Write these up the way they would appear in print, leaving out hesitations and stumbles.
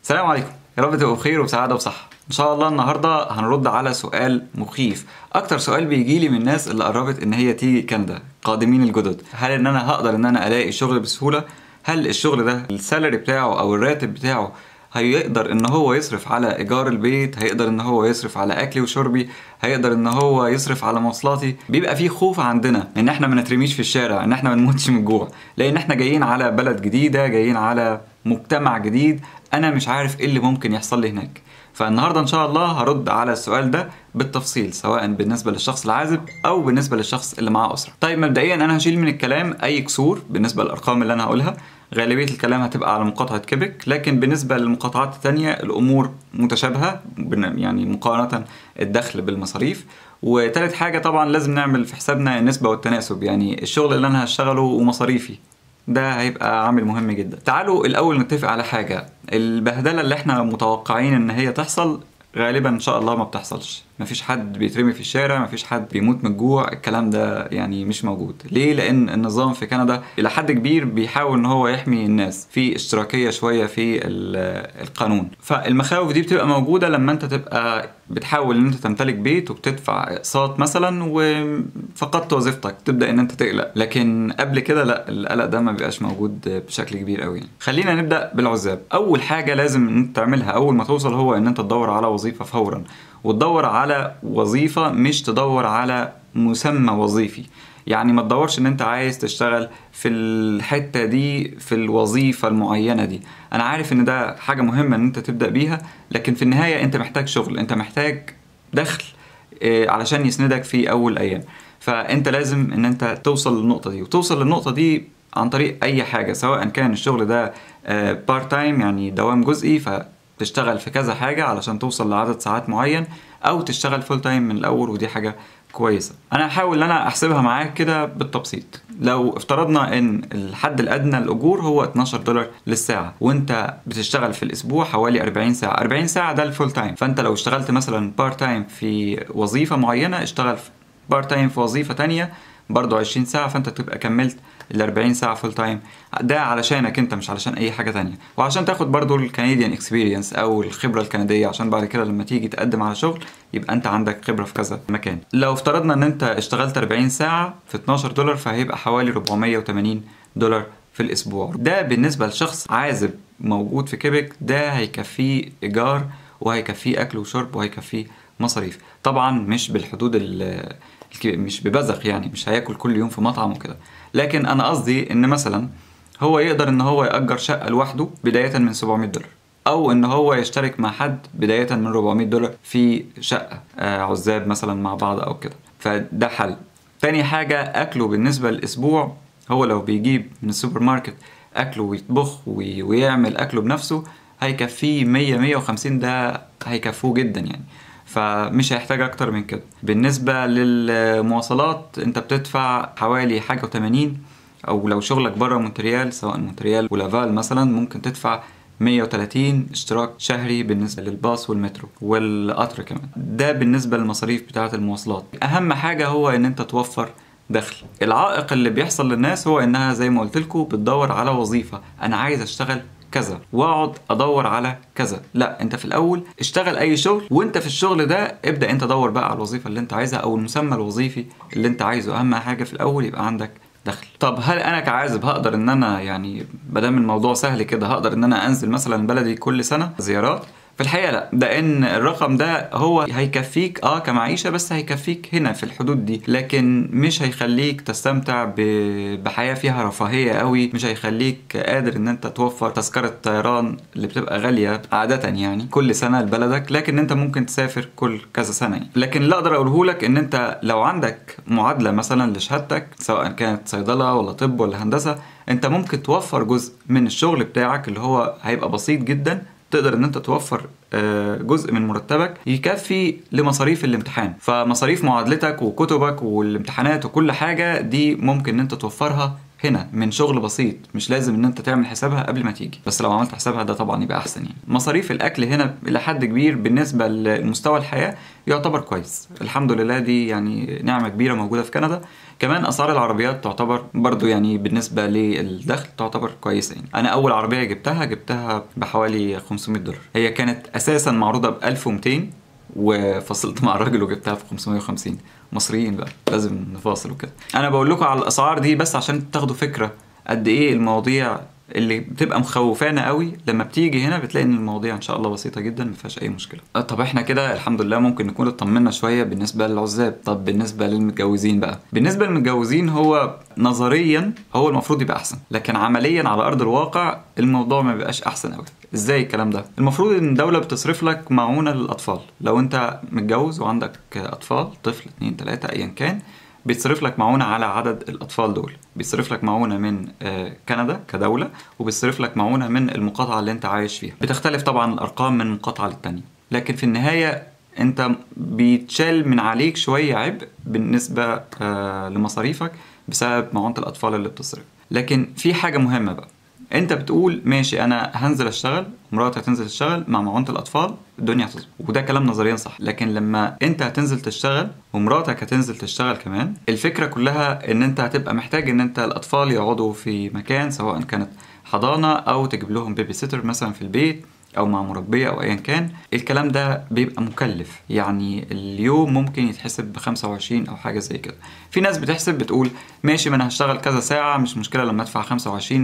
السلام عليكم، يا رب تبقوا بخير وبسعادة وصحة. ان شاء الله النهارده هنرد على سؤال مخيف، اكتر سؤال بيجيلي من الناس اللي قربت ان هي تيجي كندا، قادمين الجدد. هل ان انا هقدر ان انا الاقي شغل بسهولة؟ هل الشغل ده السالري بتاعه او الراتب بتاعه هيقدر ان هو يصرف على ايجار البيت، هيقدر ان هو يصرف على اكلي وشربي، هيقدر ان هو يصرف على مواصلاتي؟ بيبقى في خوف عندنا ان احنا ما نترميش في الشارع، ان احنا ما نموتش من الجوع، لان احنا جايين على بلد جديدة، جايين على مجتمع جديد، انا مش عارف ايه اللي ممكن يحصل لي هناك. فالنهارده ان شاء الله هرد على السؤال ده بالتفصيل، سواء بالنسبه للشخص العازب او بالنسبه للشخص اللي معاه اسره. طيب مبدئيا انا هشيل من الكلام اي كسور بالنسبه للارقام اللي انا هقولها، غالبيه الكلام هتبقى على مقاطعه كيبك، لكن بالنسبه للمقاطعات الثانيه الامور متشابهه، يعني مقارنه الدخل بالمصاريف. وتالت حاجه طبعا لازم نعمل في حسابنا النسبه والتناسب، يعني الشغل اللي انا هشتغله ومصاريفي، ده هيبقى عامل مهم جدا. تعالوا الاول نتفق على حاجه، البهدله اللي احنا متوقعين ان هي تحصل غالبا ان شاء الله ما بتحصلش. مفيش حد بيترمي في الشارع، مفيش حد بيموت من الجوع، الكلام ده يعني مش موجود. ليه؟ لان النظام في كندا الى حد كبير بيحاول ان هو يحمي الناس، في اشتراكيه شويه في القانون. فالمخاوف دي بتبقى موجوده لما انت تبقى بتحاول ان انت تمتلك بيت وبتدفع اقساط مثلا وفقدت وظيفتك، تبدا ان انت تقلق. لكن قبل كده لا، القلق ده ما بيبقاش موجود بشكل كبير قوي. خلينا نبدا بالعزاب. اول حاجه لازم انت تعملها اول ما توصل هو ان انت تدور على وظيفه فورا، وتدور على وظيفة، مش تدور على مسمى وظيفي. يعني ما تدورش ان انت عايز تشتغل في الحتة دي في الوظيفة المعينة دي. انا عارف ان ده حاجة مهمة ان انت تبدأ بيها، لكن في النهاية انت محتاج شغل، انت محتاج دخل علشان يسندك في اول ايام. فانت لازم ان انت توصل للنقطة دي، وتوصل للنقطة دي عن طريق اي حاجة، سواء كان الشغل ده بارت تايم يعني دوام جزئي، تشتغل في كذا حاجة علشان توصل لعدد ساعات معين، او تشتغل فول تايم من الاول، ودي حاجة كويسة. انا هحاول ان انا احسبها معاك كده بالتبسيط. لو افترضنا ان الحد الادنى الاجور هو $12 للساعة، وانت بتشتغل في الاسبوع حوالي 40 ساعة، 40 ساعة ده الفول تايم. فانت لو اشتغلت مثلا بارت تايم في وظيفة معينة، اشتغل بارت تايم في وظيفة تانية برضو 20 ساعة، فانت تبقى كملت ال 40 ساعة فول تايم. ده علشانك انت، مش علشان اي حاجة تانية، وعشان تاخد برضو الكنديان اكسبيرينس او الخبرة الكندية، عشان بعد كده لما تيجي تقدم على شغل يبقى انت عندك خبرة في كذا مكان. لو افترضنا ان انت اشتغلت 40 ساعة في $12، فهيبقى حوالي $480 في الاسبوع. ده بالنسبة لشخص عازب موجود في كيبك، ده هيكفيه ايجار وهيكفيه اكل وشرب وهيكفيه مصاريف. طبعا مش بالحدود مش ببذخ، يعني مش هياكل كل يوم في مطعم وكده، لكن انا قصدي ان مثلا هو يقدر ان هو يأجر شقة لوحده بداية من $700، او ان هو يشترك مع حد بداية من $400 في شقة عزاب مثلا مع بعض او كده، فده حل. تاني حاجة اكله بالنسبة للاسبوع، هو لو بيجيب من السوبر ماركت اكله ويطبخ ويعمل اكله بنفسه هيكفيه 100-150، ده هيكفوه جدا يعني، فمش هيحتاج اكتر من كده. بالنسبة للمواصلات انت بتدفع حوالي حاجة و80، او لو شغلك بره مونتريال سواء مونتريال ولافال مثلا ممكن تدفع 130 اشتراك شهري بالنسبة للباص والمترو والقطر كمان. ده بالنسبة للمصاريف بتاعة المواصلات. اهم حاجة هو ان انت توفر دخل. العائق اللي بيحصل للناس هو انها زي ما قلت لكم بتدور على وظيفة، انا عايز اشتغل كذا واقعد ادور على كذا. لا، انت في الاول اشتغل اي شغل، وانت في الشغل ده ابدا انت دور بقى على الوظيفه اللي انت عايزها او المسمى الوظيفي اللي انت عايزه. اهم حاجه في الاول يبقى عندك دخل. طب هل انا كعازب هقدر ان انا يعني مادام الموضوع سهل كده هقدر ان انا انزل مثلا بلدي كل سنه زيارات؟ في الحقيقة لا، ده ان الرقم ده هو هيكفيك كمعيشة، بس هيكفيك هنا في الحدود دي، لكن مش هيخليك تستمتع بحياة فيها رفاهية قوي، مش هيخليك قادر ان انت توفر تذكرة طيران اللي بتبقى غالية عادة يعني كل سنة لبلدك، لكن انت ممكن تسافر كل كذا سنة يعني. لكن اللي اقدر اقوله لك ان انت لو عندك معادلة مثلا لشهادتك، سواء كانت صيدلة ولا طب ولا هندسة، انت ممكن توفر جزء من الشغل بتاعك اللي هو هيبقى بسيط جدا، تقدر ان انت توفر جزء من مرتبك يكفي لمصاريف الامتحان. فمصاريف معادلتك وكتبك والامتحانات وكل حاجة دي ممكن ان انت توفرها هنا من شغل بسيط، مش لازم ان انت تعمل حسابها قبل ما تيجي، بس لو عملت حسابها ده طبعا يبقى احسن. يعني مصاريف الاكل هنا الى حد كبير بالنسبه لمستوى الحياه يعتبر كويس الحمد لله، دي يعني نعمه كبيره موجوده في كندا. كمان اسعار العربيات تعتبر برضو يعني بالنسبه للدخل تعتبر كويسه. يعني انا اول عربيه جبتها بحوالي $500، هي كانت اساسا معروضه ب 1200 وفصلت مع الراجل وجبتها في 550. مصريين بقى لازم نفاصل وكده. انا بقول لكم على الاسعار دي بس عشان تاخدوا فكره قد ايه المواضيع اللي بتبقى مخوفانا قوي لما بتيجي هنا بتلاقي ان المواضيع ان شاء الله بسيطه جدا ما فيهاش اي مشكله. طب احنا كده الحمد لله ممكن نكون اطمنا شويه بالنسبه للعزاب. طب بالنسبه للمتجوزين بقى، بالنسبه للمتجوزين هو نظريا هو المفروض يبقى احسن، لكن عمليا على ارض الواقع الموضوع ما بيبقاش احسن قوي. ازاي الكلام ده؟ المفروض ان الدوله بتصرف لك معونه للاطفال. لو انت متجوز وعندك اطفال، طفل 2 3 ايا كان، بيتصرف لك معونة على عدد الأطفال دول. بيتصرف لك معونة من كندا كدولة، وبيتصرف لك معونة من المقاطعة اللي انت عايش فيها. بتختلف طبعا الأرقام من مقاطعة للتانية، لكن في النهاية انت بيتشال من عليك شوية عبء بالنسبة لمصاريفك بسبب معونة الأطفال اللي بتصرف. لكن في حاجة مهمة بقى، انت بتقول ماشي انا هنزل اشتغل ومراتي هتنزل تشتغل مع معونة الاطفال الدنيا هتظبط، وده كلام نظريا صح. لكن لما انت هتنزل تشتغل ومراتك هتنزل تشتغل كمان، الفكرة كلها ان انت هتبقى محتاج ان انت الاطفال يقعدوا في مكان، سواء كانت حضانة او تجيب لهم بيبي سيتر مثلا في البيت او مع مربية او ايا كان. الكلام ده بيبقى مكلف، يعني اليوم ممكن يتحسب ب25 او حاجة زي كده. في ناس بتحسب بتقول ماشي ما انا هشتغل كذا ساعة مش مشكلة لما ادفع 25،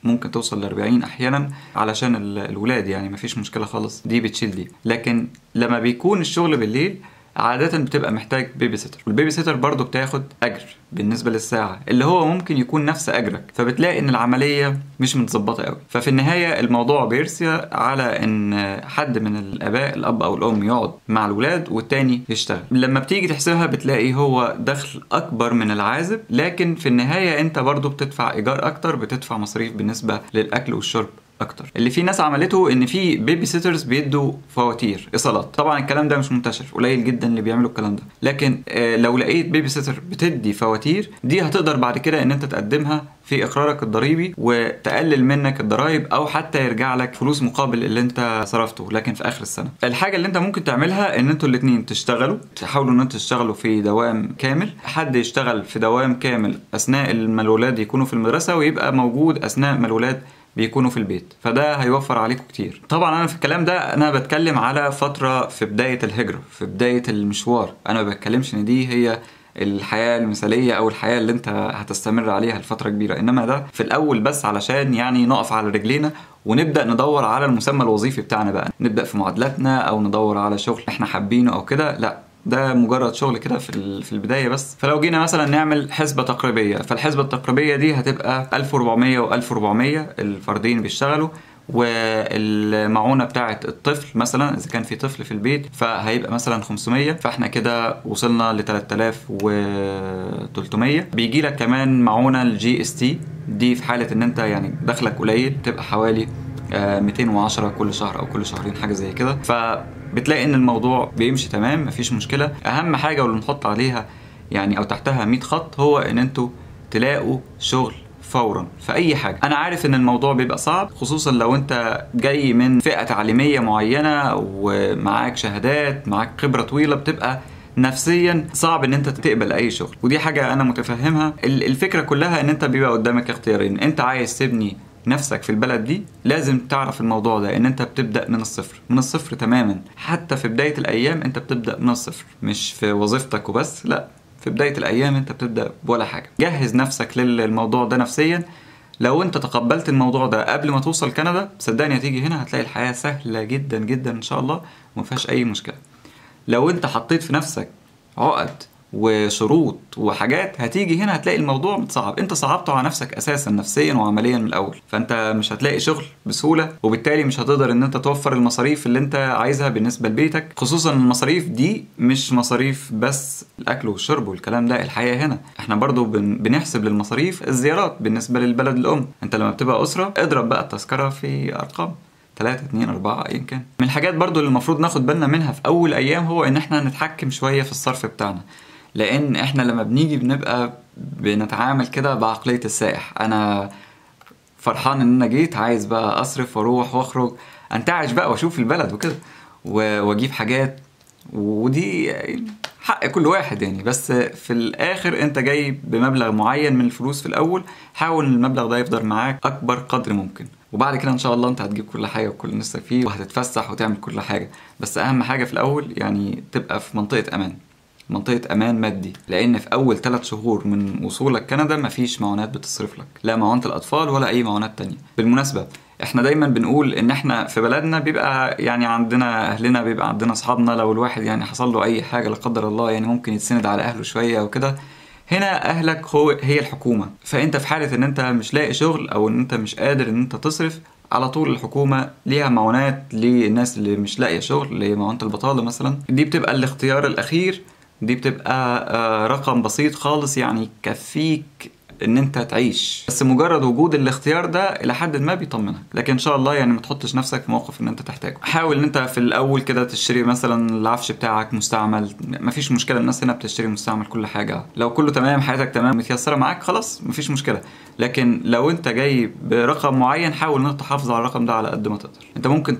ممكن توصل ل40 احيانا علشان الولاد، يعني مفيش مشكلة خالص، دي بتشيل دي. لكن لما بيكون الشغل بالليل عادة بتبقى محتاج بيبي سيتر، والبيبي سيتر برضو بتاخد اجر بالنسبة للساعة اللي هو ممكن يكون نفس اجرك، فبتلاقي ان العملية مش متظبطة قوي. ففي النهاية الموضوع بيرسي على ان حد من الاباء، الاب او الام، يقعد مع الولاد والتاني يشتغل. لما بتيجي تحسبها بتلاقي هو دخل اكبر من العازب، لكن في النهاية انت برضو بتدفع ايجار اكتر، بتدفع مصاريف بالنسبة للاكل والشرب اكتر. اللي في ناس عملته ان في بيبي سيترز بيدوا فواتير ايصالات. طبعا الكلام ده مش منتشر، قليل جدا اللي بيعملوا الكلام ده، لكن لو لقيت بيبي سيتر بتدي فواتير، دي هتقدر بعد كده ان انت تقدمها في اقرارك الضريبي وتقلل منك الضرايب، او حتى يرجع لك فلوس مقابل اللي انت صرفته لكن في اخر السنه. الحاجه اللي انت ممكن تعملها ان انتوا الاثنين تشتغلوا، تحاولوا ان انتوا تشتغلوا في دوام كامل. حد يشتغل في دوام كامل اثناء ما الولاد يكونوا في المدرسه، ويبقى موجود اثناء ما الولاد بيكونوا في البيت، فده هيوفر عليكم كتير. طبعا انا في الكلام ده انا بتكلم على فتره في بدايه الهجره، في بدايه المشوار. انا ما بتكلمش ان دي هي الحياه المثاليه او الحياه اللي انت هتستمر عليها لفتره كبيره، انما ده في الاول بس علشان يعني نقف على رجلينا ونبدا ندور على المسمى الوظيفي بتاعنا بقى، نبدا في معادلاتنا او ندور على شغل احنا حابينه او كده. لا، ده مجرد شغل كده في البدايه بس. فلو جينا مثلا نعمل حسبه تقريبيه، فالحسبه التقريبيه دي هتبقى 1400 و1400 الفردين بيشتغلوا، والمعونه بتاعه الطفل مثلا اذا كان في طفل في البيت فهيبقى مثلا 500، فاحنا كده وصلنا ل 3300. بيجي لك كمان معونه الجي اس تي، دي في حاله ان انت يعني دخلك قليل بتبقى حوالي 210 كل شهر او كل شهرين حاجه زي كده. فبتلاقي ان الموضوع بيمشي تمام، مفيش مشكله. اهم حاجه واللي نحط عليها يعني او تحتها 100 خط هو ان انتوا تلاقوا شغل فورا في اي حاجه. انا عارف ان الموضوع بيبقى صعب، خصوصا لو انت جاي من فئه تعليميه معينه ومعاك شهادات، معاك خبره طويله، بتبقى نفسيا صعب ان انت تقبل اي شغل، ودي حاجه انا متفهمها. الفكره كلها ان انت بيبقى قدامك اختيارين، انت عايز تبني نفسك في البلد دي، لازم تعرف الموضوع ده ان انت بتبدأ من الصفر، من الصفر تماما. حتى في بداية الايام انت بتبدأ من الصفر، مش في وظيفتك وبس، لا، في بداية الايام انت بتبدأ بولا حاجة. جهز نفسك للموضوع ده نفسيا. لو انت تقبلت الموضوع ده قبل ما توصل كندا، صدقني هتيجي هنا هتلاقي الحياة سهلة جدا جدا ان شاء الله ومفيهاش اي مشكلة. لو انت حطيت في نفسك عقد وشروط وحاجات، هتيجي هنا هتلاقي الموضوع متصعب. انت صعبته على نفسك اساسا نفسيا وعمليا من الاول، فانت مش هتلاقي شغل بسهوله، وبالتالي مش هتقدر ان انت توفر المصاريف اللي انت عايزها بالنسبه لبيتك. خصوصا المصاريف دي مش مصاريف بس الاكل والشرب والكلام ده، الحياه هنا احنا برضو بنحسب للمصاريف الزيارات بالنسبه للبلد الام. انت لما بتبقى اسره اضرب بقى التذكره في ارقام 3 2 4 ايا كان. من الحاجات برضو اللي المفروض ناخد بالنا منها في اول ايام هو ان احنا نتحكم شويه في الصرف بتاعنا، لان احنا لما بنيجي بنبقى بنتعامل كده بعقلية السائح. انا فرحان ان انا جيت، عايز بقى اصرف واروح واخرج انتعش بقى واشوف البلد وكده واجيب حاجات، ودي حق كل واحد يعني. بس في الاخر انت جاي بمبلغ معين من الفلوس في الاول، حاول ان المبلغ ده يفضل معاك اكبر قدر ممكن، وبعد كده ان شاء الله انت هتجيب كل حاجه وكل نفسك فيه وهتتفسح وتعمل كل حاجه. بس اهم حاجه في الاول يعني تبقى في منطقه امان، منطقة أمان مادي، لأن في أول 3 شهور من وصولك كندا مفيش معونات بتصرف لك، لا معونة الأطفال ولا أي معونات تانية. بالمناسبة احنا دايما بنقول ان احنا في بلدنا بيبقى يعني عندنا اهلنا، بيبقى عندنا اصحابنا، لو الواحد يعني حصل له اي حاجة لا قدر الله يعني ممكن يتسند على اهله شوية وكده. هنا اهلك هي الحكومة، فانت في حالة ان انت مش لاقي شغل او ان انت مش قادر ان انت تصرف، على طول الحكومة ليها معونات للناس اللي مش لاقية شغل، اللي هي معونة البطالة مثلا. دي بتبقى الاختيار الاخير، دي بتبقى رقم بسيط خالص يعني يكفيك ان انت تعيش، بس مجرد وجود الاختيار ده الى حد ما بيطمنك. لكن ان شاء الله يعني ما تحطش نفسك في موقف ان انت تحتاجه. حاول ان انت في الاول كده تشتري مثلا العفش بتاعك مستعمل، مفيش مشكله، الناس هنا بتشتري مستعمل كل حاجه. لو كله تمام، حياتك تمام، متيسره معاك، خلاص مفيش مشكله. لكن لو انت جاي برقم معين، حاول ان انت تحافظ على الرقم ده على قد ما تقدر. انت ممكن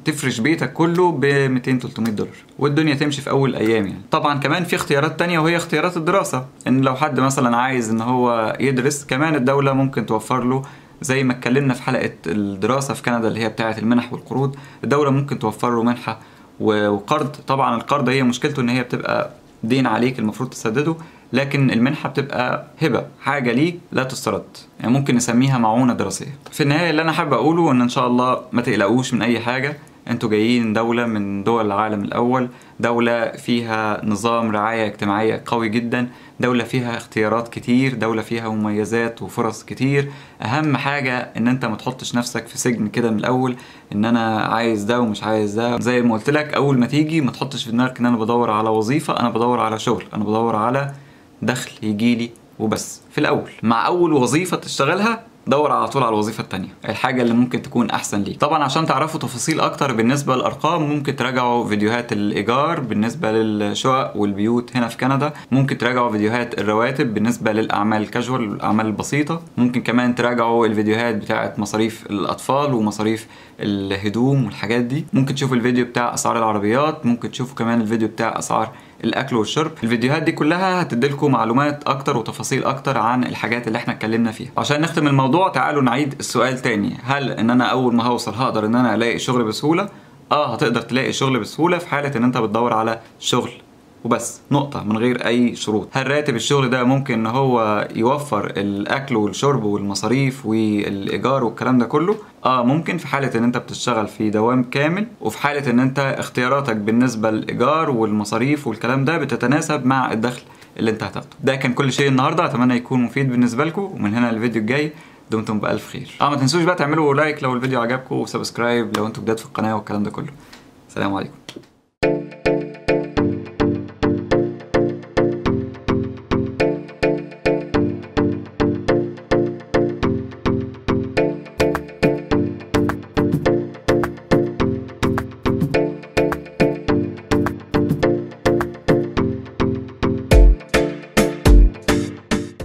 تفرش بيتك كله ب 200 300 دولار والدنيا تمشي في اول ايام يعني. طبعا كمان في اختيارات تانية، وهي اختيارات الدراسة. ان لو حد مثلا عايز ان هو يدرس، كمان الدولة ممكن توفر له، زي ما اتكلمنا في حلقة الدراسة في كندا اللي هي بتاعة المنح والقروض، الدولة ممكن توفر له منحة وقرض. طبعا القرض هي مشكلته ان هي بتبقى دين عليك المفروض تسدده، لكن المنحة بتبقى هبة، حاجة ليك لا تسترد، يعني ممكن نسميها معونة دراسية. في النهاية اللي أنا حابب أقوله إن شاء الله ما تقلقوش من أي حاجة. أنتوا جايين دولة من دول العالم الأول، دولة فيها نظام رعاية اجتماعية قوي جدا، دولة فيها اختيارات كتير، دولة فيها مميزات وفرص كتير. أهم حاجة إن أنت ما تحطش نفسك في سجن كده من الأول، إن أنا عايز ده ومش عايز ده. زي ما قلت لك، أول ما تيجي ما تحطش في دماغك إن أنا بدور على وظيفة، أنا بدور على شغل، أنا بدور على دخل يجيلي وبس. في الاول مع اول وظيفة تشتغلها دور على طول على الوظيفة التانية، الحاجة اللي ممكن تكون احسن ليك. طبعا عشان تعرفوا تفاصيل اكتر بالنسبة للارقام، ممكن تراجعوا فيديوهات الايجار بالنسبة للشقق والبيوت هنا في كندا، ممكن تراجعوا فيديوهات الرواتب بالنسبة للاعمال الكاجوال والاعمال البسيطة، ممكن كمان تراجعوا الفيديوهات بتاعة مصاريف الاطفال ومصاريف الهدوم والحاجات دي، ممكن تشوفوا الفيديو بتاع اسعار العربيات، ممكن تشوفوا كمان الفيديو بتاع اسعار الاكل والشرب. الفيديوهات دي كلها هتديلكم معلومات اكتر وتفاصيل اكتر عن الحاجات اللي احنا اتكلمنا فيها. عشان نختم الموضوع تعالوا نعيد السؤال تاني، هل ان انا اول ما هوصل هقدر ان انا الاقي شغل بسهولة؟ هتقدر تلاقي شغل بسهولة في حالة ان انت بتدور على شغل وبس، نقطة، من غير أي شروط. هل راتب الشغل ده ممكن إن هو يوفر الأكل والشرب والمصاريف والإيجار والكلام ده كله؟ ممكن، في حالة إن أنت بتشتغل في دوام كامل، وفي حالة إن أنت اختياراتك بالنسبة للإيجار والمصاريف والكلام ده بتتناسب مع الدخل اللي أنت هتاخده. ده كان كل شيء النهاردة، أتمنى يكون مفيد بالنسبة لكم، ومن هنا الفيديو الجاي دمتم بألف خير. ما تنسوش بقى تعملوا لايك لو الفيديو عجبكم، وسبسكرايب لو أنتم جداد في القناة والكلام ده كله. سلام عليكم.